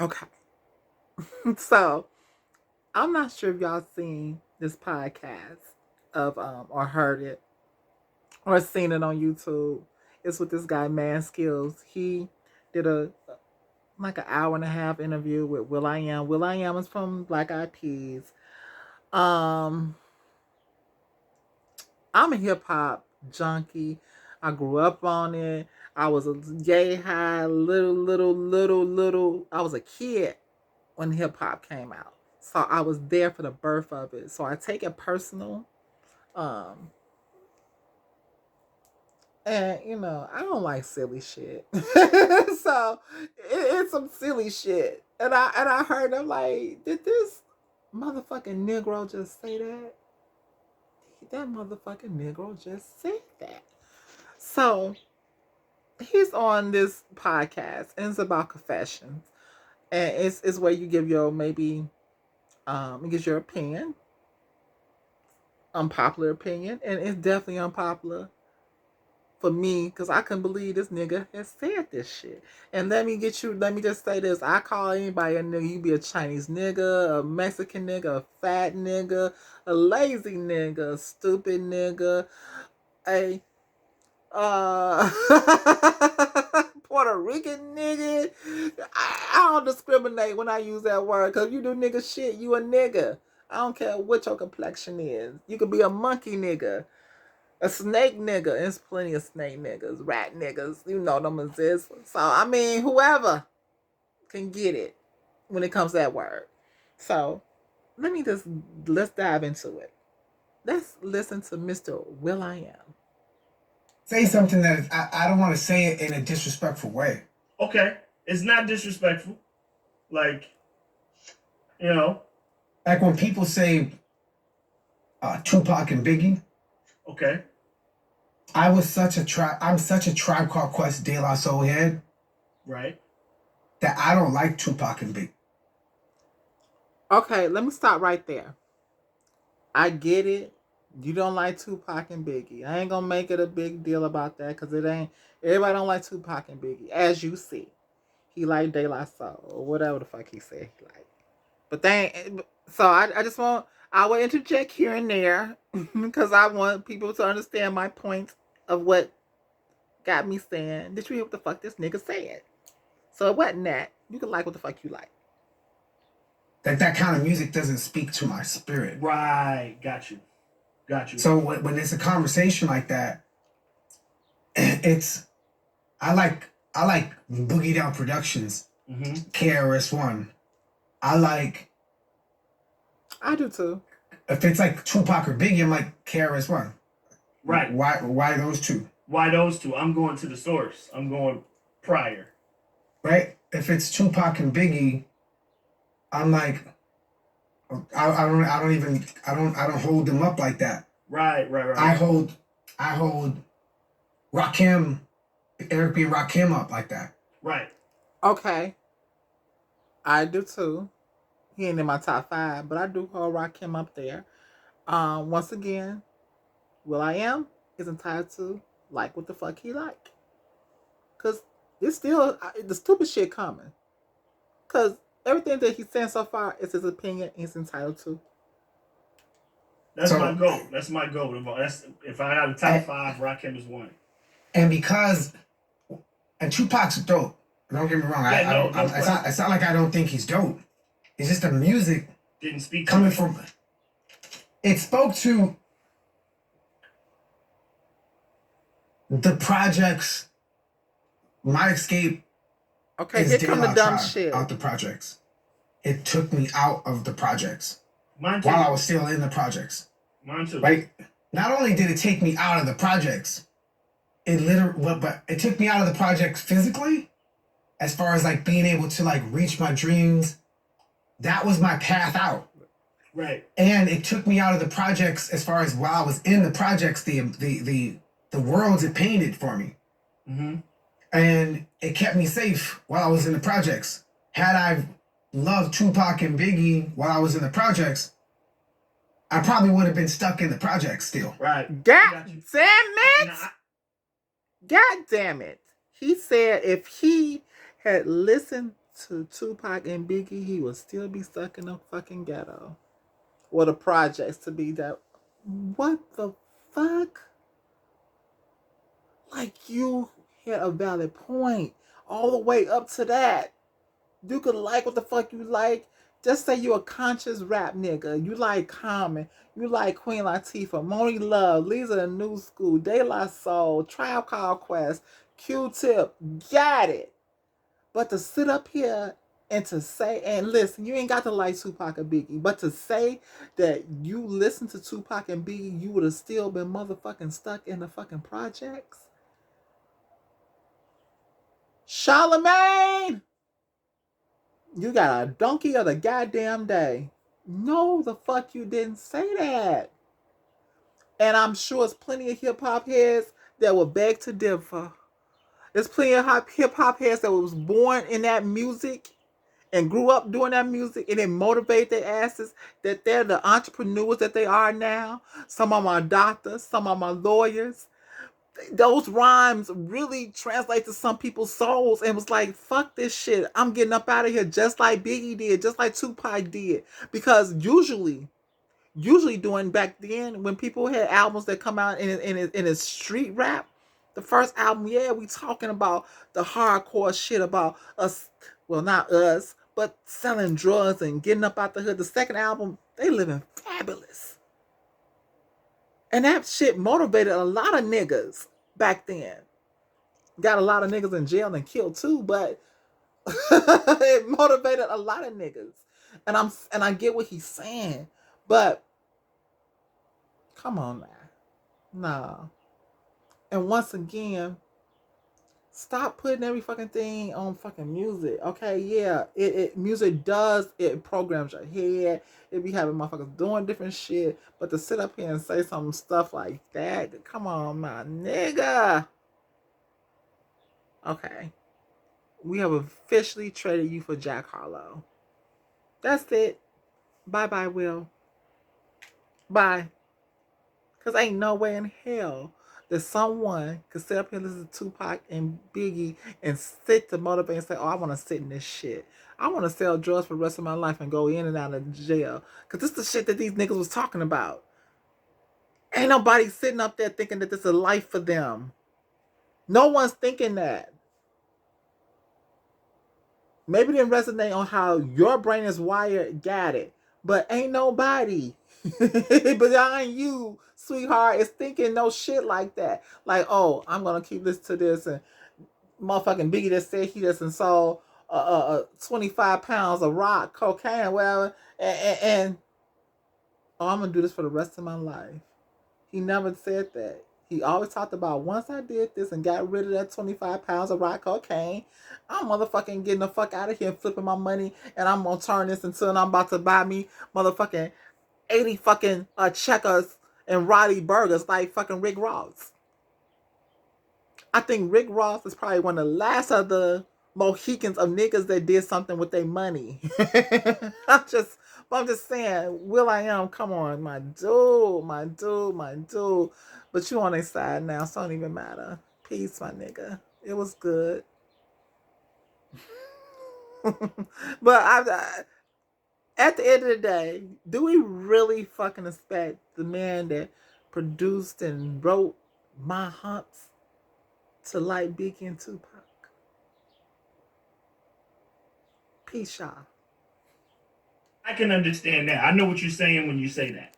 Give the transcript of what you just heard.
Okay. So I'm not sure if y'all seen this podcast of or heard it or seen it on YouTube. It's with this guy Man Skills. He did a like an hour and a half interview with Will I Am. Will I Am is from Black Eyed Peas. Um, I'm a hip hop junkie. I grew up on it. I was a yay high, little. I was a kid when hip hop came out. So I was there for the birth of it. So I take it personal. Um, and I don't like silly shit. So it's some silly shit. And I heard I'm like, did this motherfucking Negro just say that? That motherfucking Negro just said that. So he's on this podcast and it's about confessions. And it's where you give your maybe it gives your opinion, unpopular opinion, and it's definitely unpopular for me because I couldn't believe this nigga has said this shit. And let me just say this. I call anybody a nigga. You be a Chinese nigga, a Mexican nigga, a fat nigga, a lazy nigga, a stupid nigga, a uh Puerto Rican nigga. I don't discriminate when I use that word because you do nigga shit, you a nigga. I don't care what your complexion is. You could be a monkey nigga, a snake nigga. There's plenty of snake niggas, rat niggas. You know them exist. So I mean, whoever can get it when it comes to that word. So let's dive into it. Let's listen to Mr. Will I Am. Say something that I don't want to say it in a disrespectful way. Okay, it's not disrespectful. Like, like when people say Tupac and Biggie. Okay. I'm such a Tribe Called Quest De La Soul head. Right. That I don't like Tupac and Biggie. Okay, let me stop right there. I get it. You don't like Tupac and Biggie. I ain't gonna make it a big deal about that because it ain't. Everybody don't like Tupac and Biggie, as you see. He like De La Soul or whatever the fuck he said he like. But they ain't. So I will interject here and there because I want people to understand my point of what got me saying. Did you hear what the fuck this nigga said? So it wasn't that. You can like what the fuck you like. That kind of music doesn't speak to my spirit. Right. Got you. So when it's a conversation like that, I like Boogie Down Productions, KRS-One. I do too. If it's like Tupac or Biggie, I'm like KRS-One. Right. Why those two? Why those two? I'm going to the source. I'm going prior. Right? If it's Tupac and Biggie, I'm like, I don't hold them up like that. Right. I hold Rakim, Eric B. and Rakim up like that. Right. Okay. I do too. He ain't in my top 5, but I do hold Rakim up there. Once again, Will I Am is entitled to like what the fuck he like. Cause it's still the stupid shit coming. Cause everything that he's saying so far is his opinion. He's entitled to. That's my goal. That's my goal. If I had a top 5, Rakim is one. And Tupac's dope. Don't get me wrong. It's not like I don't think he's dope. It's just the music didn't speak coming from. It spoke to the projects. My escape. Okay, here come the dumb shit. Out the projects. It took me out of the projects. While I was still in the projects. Mine too. Right? Not only did it take me out of the projects, but it took me out of the projects physically, as far as like being able to like reach my dreams. That was my path out. Right. And it took me out of the projects as far as while I was in the projects, the worlds it painted for me. Mm-hmm. And it kept me safe while I was in the projects. Had I loved Tupac and Biggie while I was in the projects, I probably would have been stuck in the projects still. Right. God damn it! God damn it! He said if he had listened to Tupac and Biggie, he would still be stuck in the fucking ghetto. Or the projects to be that. What the fuck? Like, you had a valid point. All the way up to that. You could like what the fuck you like. Just say you a conscious rap nigga. You like Common. You like Queen Latifah, Moni Love, Lisa the New School, De La Soul, Tribe Called Quest, Q-Tip. Got it. But to sit up here and to say, and listen, you ain't got to like Tupac or Biggie, but to say that you listen to Tupac and Biggie, you would have still been motherfucking stuck in the fucking projects. Charlemagne! You got a donkey of the goddamn day. No, the fuck you didn't say that. And I'm sure it's plenty of hip hop heads that will beg to differ. There's plenty of hip hop heads that was born in that music and grew up doing that music and it motivate their asses that they're the entrepreneurs that they are now. Some of them are doctors, some of them are lawyers. Those rhymes really translate to some people's souls and was like, fuck this shit. I'm getting up out of here just like Biggie did, just like Tupac did. Because usually doing back then, when people had albums that come out in a street rap, the first album, yeah, we talking about the hardcore shit about us, well, not us, but selling drugs and getting up out the hood. The second album, they living fabulous. And that shit motivated a lot of niggas back then. Got a lot of niggas in jail and killed too, but it motivated a lot of niggas. And I get what he's saying, but come on now. Nah. And once again, stop putting every fucking thing on fucking music. Okay, yeah. Music does, it programs your head. It be having motherfuckers doing different shit. But to sit up here and say some stuff like that, come on, my nigga. Okay. We have officially traded you for Jack Harlow. That's it. Bye-bye, Will. Bye. Because ain't no way in hell that someone could sit up here and listen to Tupac and Biggie and sit to motivate and say, oh, I want to sit in this shit. I want to sell drugs for the rest of my life and go in and out of jail. Because this is the shit that these niggas was talking about. Ain't nobody sitting up there thinking that this is a life for them. No one's thinking that. Maybe it didn't resonate on how your brain is wired, got it. But ain't nobody behind you, sweetheart, is thinking no shit like that. Like, oh, I'm going to keep listening to this. And motherfucking Biggie just said he just sold 25 pounds of rock, cocaine, or whatever. And oh, I'm going to do this for the rest of my life. He never said that. He always talked about, once I did this and got rid of that 25 pounds of rock cocaine, I'm motherfucking getting the fuck out of here and flipping my money, and I'm gonna turn this into, and I'm about to buy me motherfucking 80 fucking Checkers and Roddy burgers like fucking Rick Ross. I think Rick Ross is probably one of the last of the Mohicans of niggas that did something with their money. I'm just saying, Will.i.am, come on, my dude. But you on their side now, so it don't even matter. Peace, my nigga. It was good. But at the end of the day, do we really fucking expect the man that produced and wrote My Humps to like Biggie and Tupac? Peace, y'all. I can understand that. I know what you're saying when you say that.